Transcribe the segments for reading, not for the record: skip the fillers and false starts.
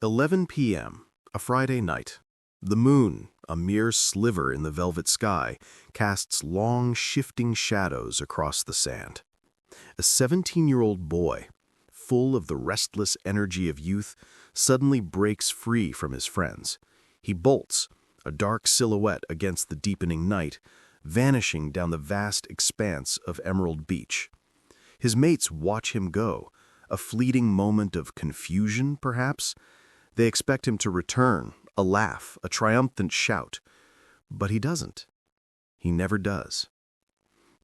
11 p.m., a Friday night. The moon, a mere sliver in the velvet sky, casts long, shifting shadows across the sand. A 17-year-old boy, full of the restless energy of youth, suddenly breaks free from his friends. He bolts, a dark silhouette against the deepening night, vanishing down the vast expanse of Emerald Beach. His mates watch him go, a fleeting moment of confusion, perhaps. They expect him to return, a laugh, a triumphant shout. But he doesn't. He never does.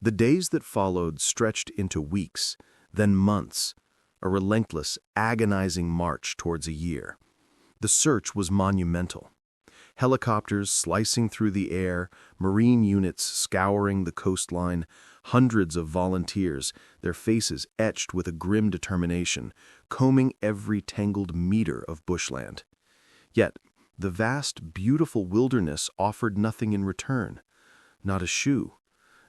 The days that followed stretched into weeks, then months, a relentless, agonizing march towards a year. The search was monumental. Helicopters slicing through the air, marine units scouring the coastline, hundreds of volunteers, their faces etched with a grim determination, combing every tangled meter of bushland. Yet, the vast, beautiful wilderness offered nothing in return. Not a shoe,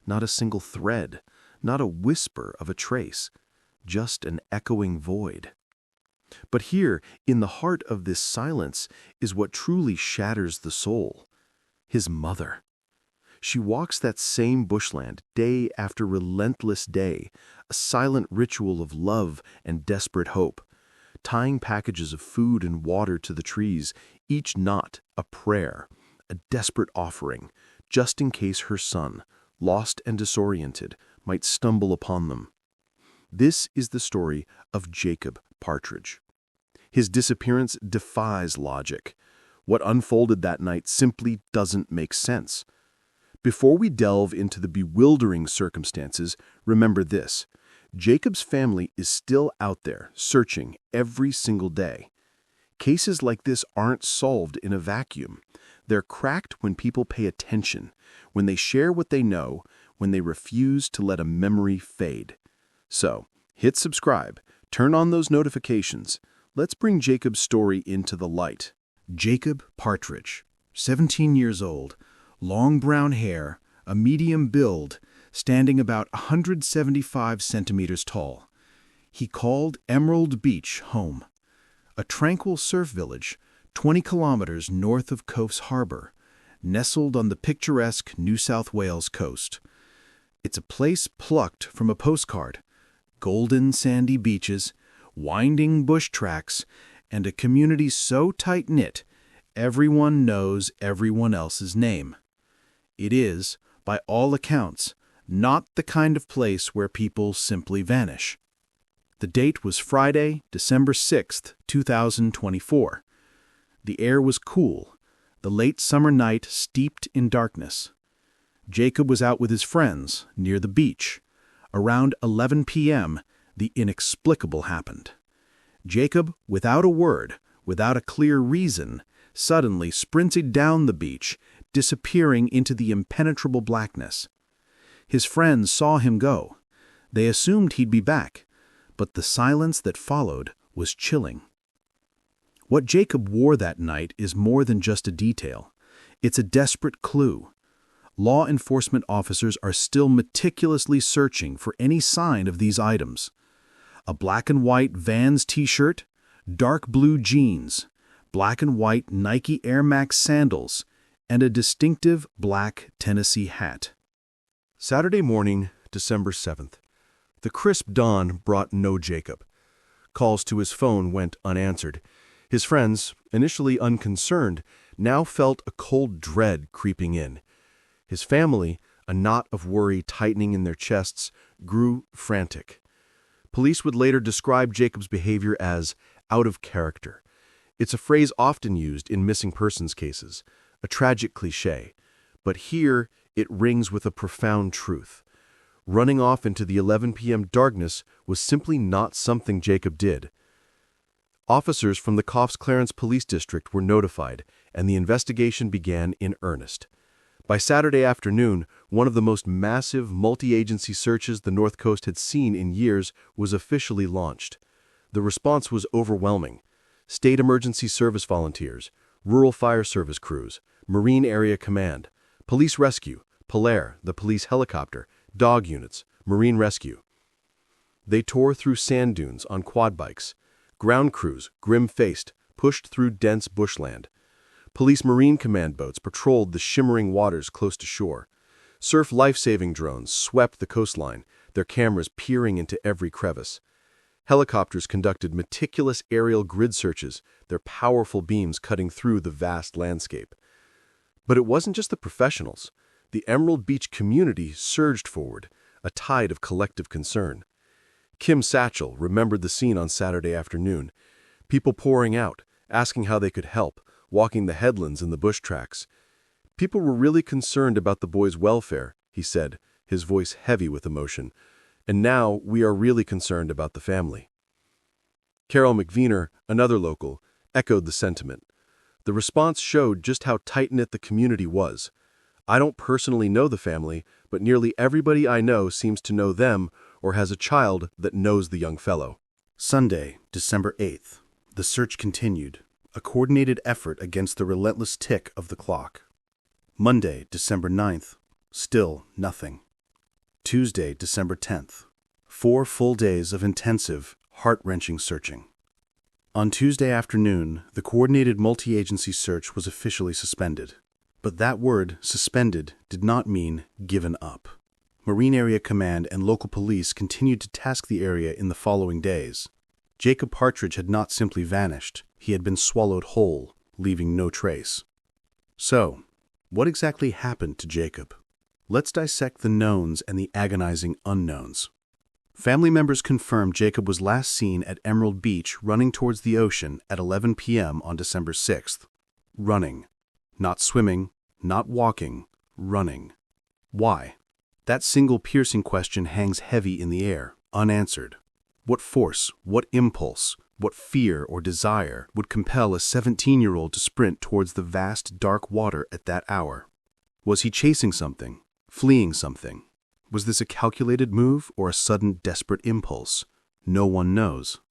not a single thread, not a whisper of a trace, just an echoing void. But here, in the heart of this silence, is what truly shatters the soul: his mother. She walks that same bushland day after relentless day, a silent ritual of love and desperate hope, tying packages of food and water to the trees, each knot a prayer, a desperate offering, just in case her son, lost and disoriented, might stumble upon them. This is the story of Jacob Partridge. His disappearance defies logic. What unfolded that night simply doesn't make sense. Before we delve into the bewildering circumstances, remember this: Jacob's family is still out there, searching every single day. Cases like this aren't solved in a vacuum. They're cracked when people pay attention, when they share what they know, when they refuse to let a memory fade. So, hit subscribe, turn on those notifications. Let's bring Jacob's story into the light. Jacob Partridge, 17 years old, long brown hair, a medium build, standing about 175 centimeters tall. He called Emerald Beach home, a tranquil surf village 20 kilometers north of Coffs Harbour, nestled on the picturesque New South Wales coast. It's a place plucked from a postcard: golden sandy beaches, winding bush tracks, and a community so tight-knit everyone knows everyone else's name. It is, by all accounts, not the kind of place where people simply vanish. The date was Friday, December 6th, 2024. The air was cool, the late summer night steeped in darkness. Jacob was out with his friends near the beach. Around 11 p.m., the inexplicable happened. Jacob, without a word, without a clear reason, suddenly sprinted down the beach, disappearing into the impenetrable blackness. His friends saw him go. They assumed he'd be back, but the silence that followed was chilling. What Jacob wore that night is more than just a detail. It's a desperate clue. Law enforcement officers are still meticulously searching for any sign of these items. A black and white Vans t-shirt, dark blue jeans, black and white Nike Air Max sandals, and a distinctive black Tennessee hat. Saturday morning, December 7th. The crisp dawn brought no Jacob. Calls to his phone went unanswered. His friends, initially unconcerned, now felt a cold dread creeping in. His family, a knot of worry tightening in their chests, grew frantic. Police would later describe Jacob's behavior as out of character. It's a phrase often used in missing persons cases, a tragic cliché, but here it rings with a profound truth. Running off into the 11 p.m. darkness was simply not something Jacob did. Officers from the Coffs Clarence Police District were notified, and the investigation began in earnest. By Saturday afternoon, one of the most massive multi-agency searches the North Coast had seen in years was officially launched. The response was overwhelming. State Emergency Service volunteers, Rural Fire Service crews, Marine Area Command, Police Rescue, Polaire, the police helicopter, dog units, Marine Rescue. They tore through sand dunes on quad bikes. Ground crews, grim-faced, pushed through dense bushland. Police Marine Command boats patrolled the shimmering waters close to shore. Surf life-saving drones swept the coastline, their cameras peering into every crevice. Helicopters conducted meticulous aerial grid searches, their powerful beams cutting through the vast landscape. But it wasn't just the professionals. The Emerald Beach community surged forward, a tide of collective concern. Kim Satchel remembered the scene on Saturday afternoon. People pouring out, asking how they could help, walking the headlands and the bush tracks. People were really concerned about the boys' welfare, he said, his voice heavy with emotion. And now we are really concerned about the family. Carol McVeiner, another local, echoed the sentiment. The response showed just how tight-knit the community was. I don't personally know the family, but nearly everybody I know seems to know them or has a child that knows the young fellow. Sunday, December 8th. The search continued, a coordinated effort against the relentless tick of the clock. Monday, December 9th. Still nothing. Tuesday, December 10th. 4 full days of intensive, heart-wrenching searching. On Tuesday afternoon, the coordinated multi-agency search was officially suspended. But that word, suspended, did not mean given up. Marine Area Command and local police continued to task the area in the following days. Jacob Partridge had not simply vanished, he had been swallowed whole, leaving no trace. So, what exactly happened to Jacob? Let's dissect the knowns and the agonizing unknowns. Family members confirmed Jacob was last seen at Emerald Beach running towards the ocean at 11 p.m. on December 6th. Running. Not swimming, not walking, running. Why? That single piercing question hangs heavy in the air, unanswered. What force, what impulse, what fear or desire would compel a 17-year-old to sprint towards the vast, dark water at that hour? Was he chasing something, fleeing something? Was this a calculated move or a sudden, desperate impulse? No one knows.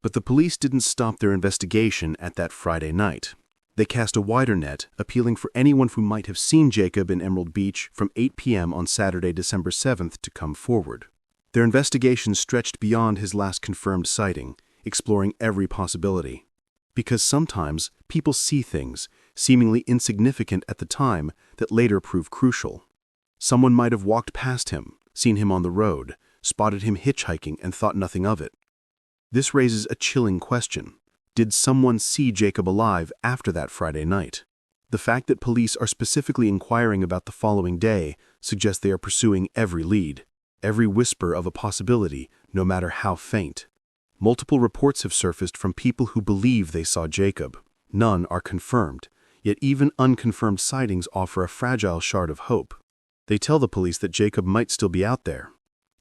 But the police didn't stop their investigation at that Friday night. They cast a wider net, appealing for anyone who might have seen Jacob in Emerald Beach from 8 p.m. on Saturday, December 7th to come forward. Their investigation stretched beyond his last confirmed sighting, exploring every possibility. Because sometimes people see things, seemingly insignificant at the time, that later prove crucial. Someone might have walked past him, seen him on the road, spotted him hitchhiking and thought nothing of it. This raises a chilling question. Did someone see Jacob alive after that Friday night? The fact that police are specifically inquiring about the following day suggests they are pursuing every lead, every whisper of a possibility, no matter how faint. Multiple reports have surfaced from people who believe they saw Jacob. None are confirmed, yet even unconfirmed sightings offer a fragile shard of hope. They tell the police that Jacob might still be out there.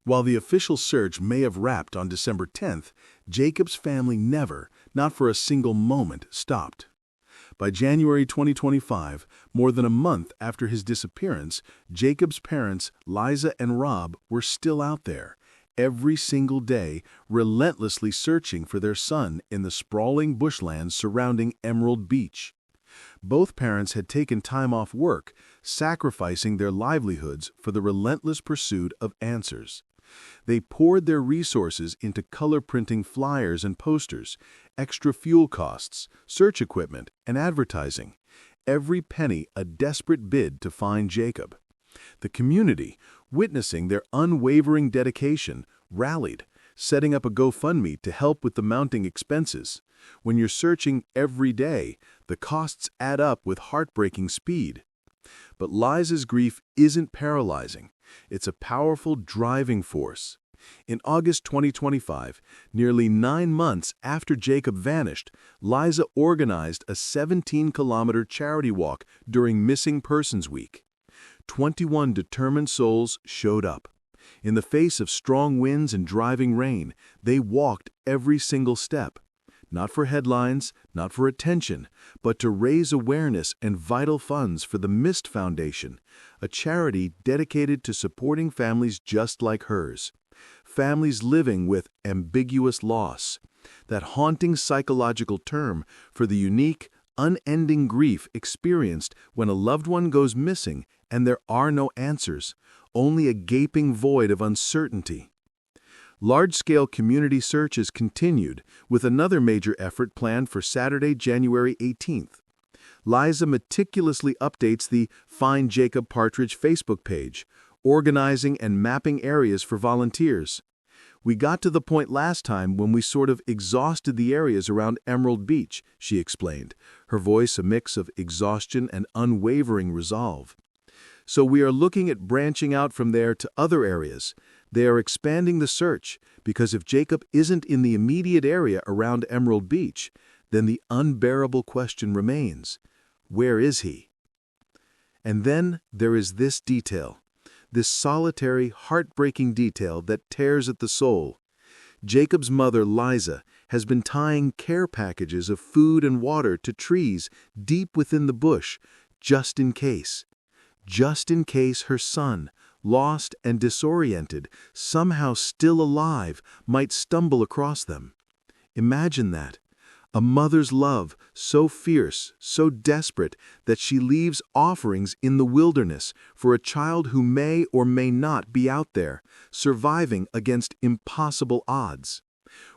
While the official search may have wrapped on December 10th, Jacob's family never, not for a single moment, stopped. By January 2025, more than a month after his disappearance, Jacob's parents, Liza and Rob, were still out there, every single day, relentlessly searching for their son in the sprawling bushlands surrounding Emerald Beach. Both parents had taken time off work, sacrificing their livelihoods for the relentless pursuit of answers. They poured their resources into color printing flyers and posters, extra fuel costs, search equipment, and advertising. Every penny a desperate bid to find Jacob. The community, witnessing their unwavering dedication, rallied, setting up a GoFundMe to help with the mounting expenses. When you're searching every day, the costs add up with heartbreaking speed. But Liza's grief isn't paralyzing. It's a powerful driving force. In August 2025, nearly 9 months after Jacob vanished, Liza organized a 17-kilometer charity walk during Missing Persons Week. 21 determined souls showed up. In the face of strong winds and driving rain, they walked every single step. Not for headlines, not for attention, but to raise awareness and vital funds for the Mist Foundation, a charity dedicated to supporting families just like hers. Families living with ambiguous loss, that haunting psychological term for the unique, unending grief experienced when a loved one goes missing and there are no answers, only a gaping void of uncertainty. Large-scale community searches continued, with another major effort planned for Saturday, January 18th. Liza meticulously updates the Find Jacob Partridge Facebook page, organizing and mapping areas for volunteers. "We got to the point last time when we sort of exhausted the areas around Emerald Beach," she explained, her voice a mix of exhaustion and unwavering resolve. "So we are looking at branching out from there to other areas. They are expanding the search, because if Jacob isn't in the immediate area around Emerald Beach, then the unbearable question remains: where is he?" And then there is this detail. This solitary, heartbreaking detail that tears at the soul. Jacob's mother, Liza, has been tying care packages of food and water to trees deep within the bush, just in case. Just in case her son, lost and disoriented, somehow still alive, might stumble across them. Imagine that. A mother's love so fierce, so desperate, that she leaves offerings in the wilderness for a child who may or may not be out there, surviving against impossible odds.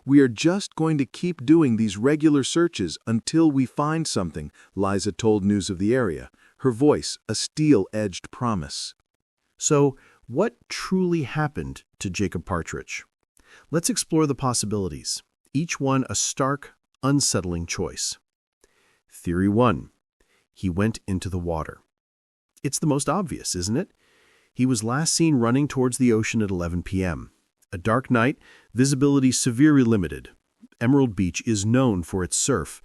"We are just going to keep doing these regular searches until we find something," Liza told News of the Area, her voice a steel-edged promise. So, what truly happened to Jacob Partridge? Let's explore the possibilities, each one a stark, unsettling choice. Theory 1. He went into the water. It's the most obvious, isn't it? He was last seen running towards the ocean at 11 p.m. A dark night, visibility severely limited. Emerald Beach is known for its surf.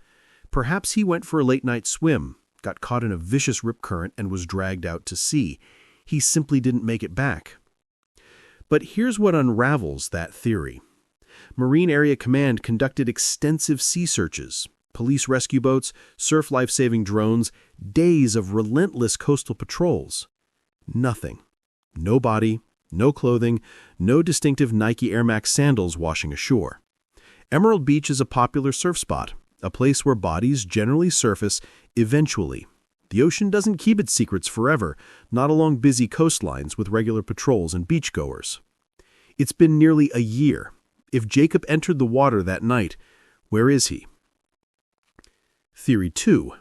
Perhaps he went for a late-night swim, got caught in a vicious rip current and was dragged out to sea. He simply didn't make it back. But here's what unravels that theory. Marine Area Command conducted extensive sea searches, police rescue boats, surf life-saving drones, days of relentless coastal patrols. Nothing. No body, no clothing, no distinctive Nike Air Max sandals washing ashore. Emerald Beach is a popular surf spot, a place where bodies generally surface eventually. The ocean doesn't keep its secrets forever, not along busy coastlines with regular patrols and beachgoers. It's been nearly a year. If Jacob entered the water that night, where is he? Theory 2.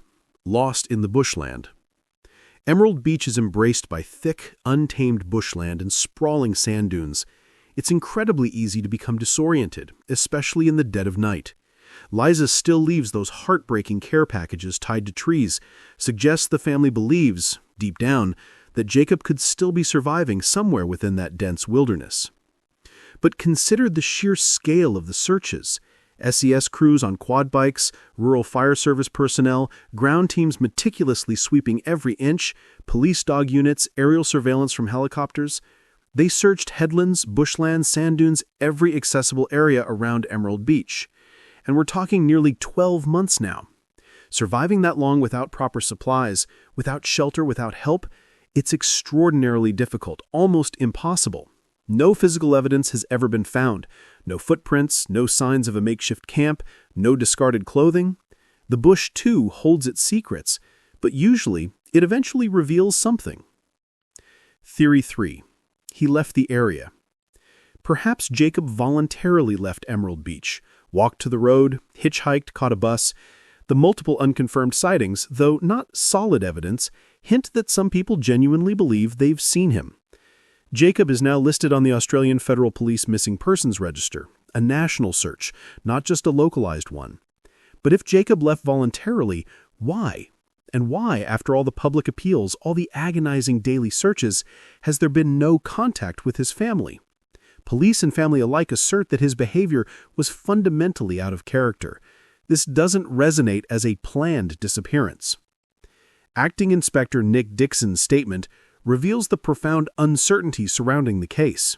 Lost in the bushland. Emerald Beach is embraced by thick, untamed bushland and sprawling sand dunes. It's incredibly easy to become disoriented, especially in the dead of night. Liza still leaves those heartbreaking care packages tied to trees, suggests the family believes, deep down, that Jacob could still be surviving somewhere within that dense wilderness. But consider the sheer scale of the searches. SES crews on quad bikes, rural fire service personnel, ground teams meticulously sweeping every inch, police dog units, aerial surveillance from helicopters. They searched headlands, bushlands, sand dunes, every accessible area around Emerald Beach. And we're talking nearly 12 months now. Surviving that long without proper supplies, without shelter, without help, it's extraordinarily difficult, almost impossible. No physical evidence has ever been found. No footprints, no signs of a makeshift camp, no discarded clothing. The bush, too, holds its secrets, but usually it eventually reveals something. Theory 3. He left the area. Perhaps Jacob voluntarily left Emerald Beach, walked to the road, hitchhiked, caught a bus. The multiple unconfirmed sightings, though not solid evidence, hint that some people genuinely believe they've seen him. Jacob is now listed on the Australian Federal Police Missing Persons Register, a national search, not just a localized one. But if Jacob left voluntarily, why? And why, after all the public appeals, all the agonizing daily searches, has there been no contact with his family? Police and family alike assert that his behavior was fundamentally out of character. This doesn't resonate as a planned disappearance. Acting Inspector Nick Dixon's statement reveals the profound uncertainty surrounding the case.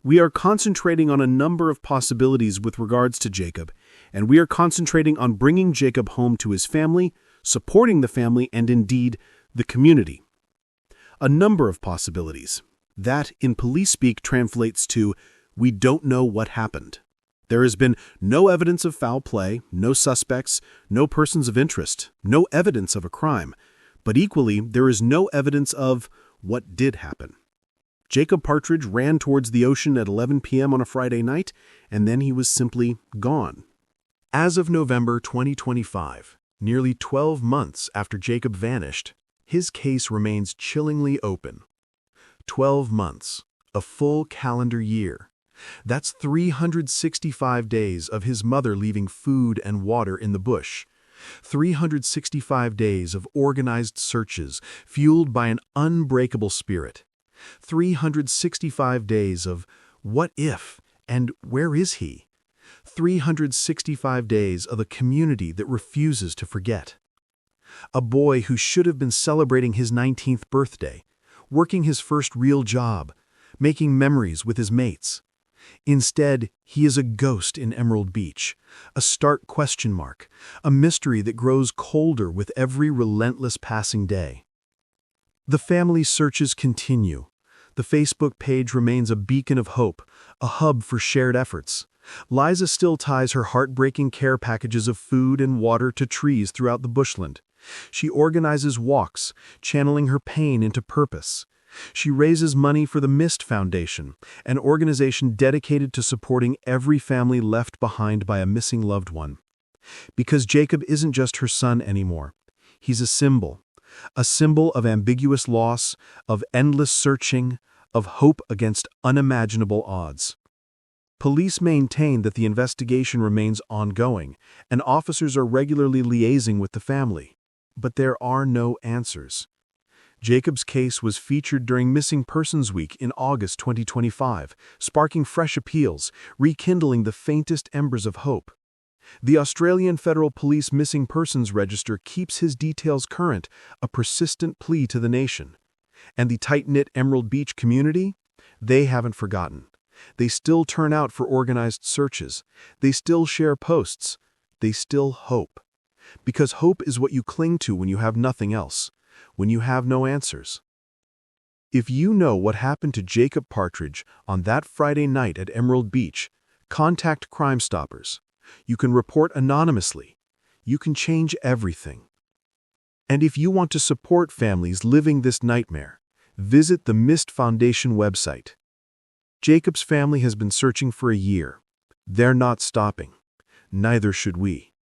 We are concentrating on a number of possibilities with regards to Jacob, and we are concentrating on bringing Jacob home to his family, supporting the family, and indeed, the community. A number of possibilities. That, in police speak, translates to, we don't know what happened. There has been no evidence of foul play, no suspects, no persons of interest, no evidence of a crime. But equally, there is no evidence of what did happen. Jacob Partridge ran towards the ocean at 11 p.m. on a Friday night, and then he was simply gone. As of November 2025, nearly 12 months after Jacob vanished, his case remains chillingly open. 12 months, a full calendar year. That's 365 days of his mother leaving food and water in the bush. 365 days of organized searches fueled by an unbreakable spirit. 365 days of what if and where is he? 365 days of a community that refuses to forget. A boy who should have been celebrating his 19th birthday, working his first real job, making memories with his mates. Instead, he is a ghost in Emerald Beach, a stark question mark, a mystery that grows colder with every relentless passing day. The family's searches continue. The Facebook page remains a beacon of hope, a hub for shared efforts. Liza still ties her heartbreaking care packages of food and water to trees throughout the bushland. She organizes walks, channeling her pain into purpose. She raises money for the Mist Foundation, an organization dedicated to supporting every family left behind by a missing loved one. Because Jacob isn't just her son anymore. He's a symbol of ambiguous loss, of endless searching, of hope against unimaginable odds. Police maintain that the investigation remains ongoing, and officers are regularly liaising with the family. But there are no answers. Jacob's case was featured during Missing Persons Week in August 2025, sparking fresh appeals, rekindling the faintest embers of hope. The Australian Federal Police Missing Persons Register keeps his details current, a persistent plea to the nation. And the tight-knit Emerald Beach community? They haven't forgotten. They still turn out for organized searches. They still share posts. They still hope. Because hope is what you cling to when you have nothing else, when you have no answers. If you know what happened to Jacob Partridge on that Friday night at Emerald Beach, contact Crime Stoppers. You can report anonymously. You can change everything. And if you want to support families living this nightmare, visit the Mist Foundation website. Jacob's family has been searching for a year. They're not stopping. Neither should we.